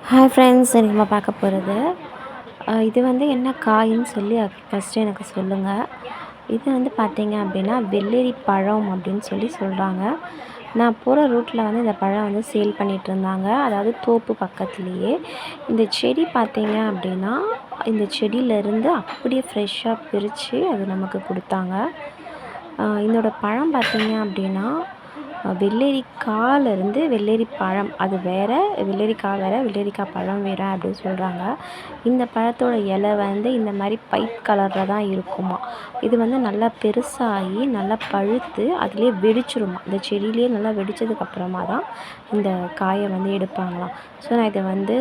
Hi friends, இன்னைக்கு நம்ம பார்க்க போகிறது இது வந்து என்ன காயின்னு சொல்லி ஃபஸ்ட்டு எனக்கு சொல்லுங்கள். இது வந்து பார்த்தீங்க அப்படின்னா வெள்ளரி பழம் அப்படின்னு சொல்லி சொல்கிறாங்க. நான் போகிற ரூட்டில் வந்து இந்த பழம் வந்து சேல் பண்ணிகிட்டு இருந்தாங்க, அதாவது தோப்பு பக்கத்துலேயே. இந்த செடி பார்த்தீங்க அப்படின்னா இந்த செடியிலேருந்து அப்படியே ஃப்ரெஷ்ஷாக பிரித்து அது நமக்கு கொடுத்தாங்க. இதோட பழம் பார்த்தீங்க அப்படின்னா வெள்ளரிக்காயிலேருந்து வெள்ளரி பழம் அது வேறு, வெள்ளரிக்காய் வேறு, வெள்ளரிக்காய் பழம் வேறு அப்படின்னு சொல்கிறாங்க. இந்த பழத்தோட இலை வந்து இந்த மாதிரி பைட் கலரில் தான் இருக்குமா. இது வந்து நல்லா பெருசாகி நல்லா பழுத்து அதிலே வெடிச்சிருமா. இந்த செடியிலே நல்லா வெடித்ததுக்கப்புறமா தான் இந்த காயை வந்து எடுப்பாங்களாம். ஸோ நான் இது வந்து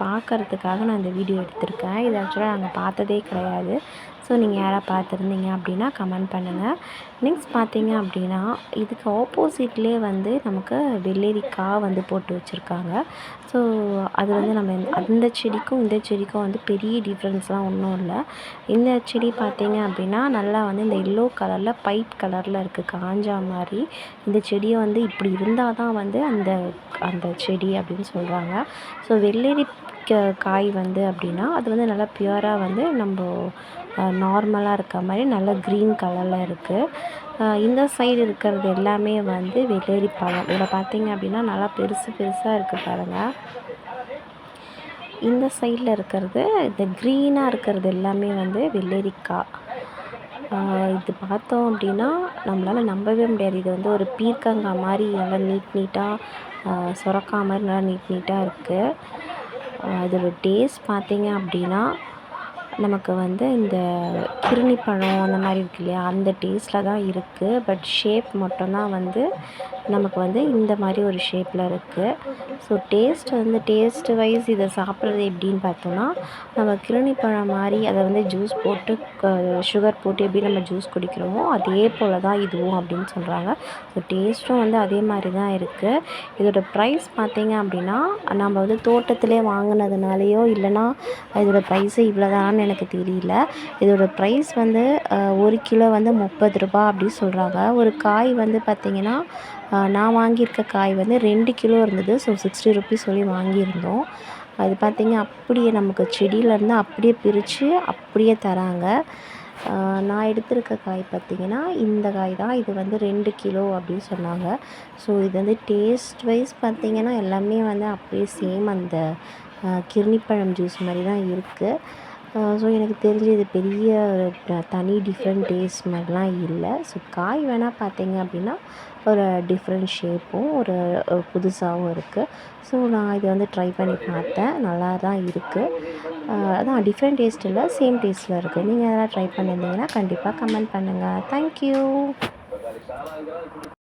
பார்க்குறதுக்காக நான் இந்த வீடியோ எடுத்திருக்கேன். இது ஆக்சுவலாக நாங்கள் பார்த்ததே கிடையாது. ஸோ நீங்கள் யாராவது பார்த்துருந்தீங்க அப்படின்னா கமெண்ட் பண்ணுங்கள். நெக்ஸ்ட் பார்த்தீங்க அப்படின்னா இதுக்கு ஆப்போசிட்லேயே வந்து நமக்கு வெள்ளரிக்காய் வந்து போட்டு வச்சுருக்காங்க. ஸோ அது வந்து நம்ம அந்த செடிக்கும் இந்த செடிக்கும் வந்து பெரிய டிஃப்ரென்ஸ்லாம் ஒன்றும் இல்லை. இந்த செடி பார்த்தீங்க அப்படின்னா நல்லா வந்து இந்த எல்லோ கலரில் பைட் கலரில் இருக்குது, காஞ்சா மாதிரி. இந்த செடியை வந்து இப்படி இருந்தால் தான் வந்து அந்த அந்த செடி அப்படின்னு சொல்கிறாங்க. ஸோ வெள்ளரி காய் வந்து அப்படின்னா அது வந்து நல்லா பியூராக வந்து நம்ம நார்மலாக இருக்க மாதிரி நல்லா க்ரீன் கலரில் இருக்குது. இந்த சைடு இருக்கிறது எல்லாமே வந்து வெள்ளரி பழம். இதில் பார்த்தீங்க அப்படின்னா நல்லா பெருசு பெருசாக இருக்குது பாருங்கள். இந்த சைடில் இருக்கிறது இந்த க்ரீனாக இருக்கிறது எல்லாமே வந்து வெள்ளரிக்காய். இது பார்த்தோம் அப்படின்னா நம்மளால் நம்பவே முடியாது. இது வந்து ஒரு பீர்க்கங்காய் மாதிரி நல்லா நீட்டாக சுரக்காய் மாதிரி நல்லா நீட்டாக இருக்குது. இதோட டேஸ்ட் பார்த்தீங்க அப்படின்னா நமக்கு வந்து இந்த கிருணி பழம் அந்த மாதிரி இருக்கு இல்லையா, அந்த டேஸ்ட்டில் தான் இருக்குது. பட் ஷேப் மட்டும்தான் வந்து நமக்கு வந்து இந்த மாதிரி ஒரு ஷேப்பில் இருக்குது. ஸோ டேஸ்ட் வைஸ் இதை சாப்பிட்றது எப்படின்னு பார்த்தோன்னா, நம்ம கிருணி பழம் மாதிரி அதை வந்து ஜூஸ் போட்டு சுகர் போட்டு எப்படி நம்ம ஜூஸ் குடிக்கிறோமோ அதே போல் தான் இதுவும் அப்படின்னு சொல்கிறாங்க. ஸோ டேஸ்ட்டும் வந்து அதே மாதிரி தான் இருக்குது. இதோட ப்ரைஸ் பார்த்தீங்க அப்படின்னா நம்ம வந்து தோட்டத்திலே வாங்கினதுனாலையோ இல்லைனா இதோட ப்ரைஸு இவ்வளோதான்னு எனக்கு தெரியல. இதோட ப்ரைஸ் வந்து 1 கிலோ வந்து 30 ரூபா அப்படி சொல்கிறாங்க. ஒரு காய் வந்து பார்த்திங்கன்னா நான் வாங்கியிருக்க காய் வந்து 2 கிலோ இருந்தது. ஸோ 60 ருபீஸ் சொல்லி வாங்கியிருந்தோம். அது பார்த்திங்க அப்படியே நமக்கு செடியிலேருந்து அப்படியே பிரித்து அப்படியே தராங்க. நான் எடுத்திருக்க காய் பார்த்திங்கன்னா இந்த காய் தான். இது வந்து 2 கிலோ அப்படின்னு சொன்னாங்க. ஸோ இது வந்து டேஸ்ட் வைஸ் பார்த்திங்கன்னா எல்லாமே வந்து அப்படியே சேம் அந்த கிர்ணிப்பழம் ஜூஸ் மாதிரி தான் இருக்குது. ஸோ எனக்கு தெரிஞ்சு இது பெரிய தனி டிஃப்ரெண்ட் டேஸ்ட் மாதிரிலாம் இல்லை. ஸோ காய் வேணால் பார்த்தீங்க அப்படின்னா ஒரு டிஃப்ரெண்ட் ஷேப்பும் ஒரு புதுசாகவும் இருக்குது. ஸோ நான் இதை வந்து ட்ரை பண்ணி பார்த்தேன், நல்லா தான் இருக்குது. அதான் டிஃப்ரெண்ட் டேஸ்ட் இல்லை, சேம் டேஸ்ட்டில் இருக்குது. நீங்கள் எதனால் ட்ரை பண்ணியிருந்தீங்கன்னா கண்டிப்பாக கமெண்ட் பண்ணுங்கள். தேங்க்யூ.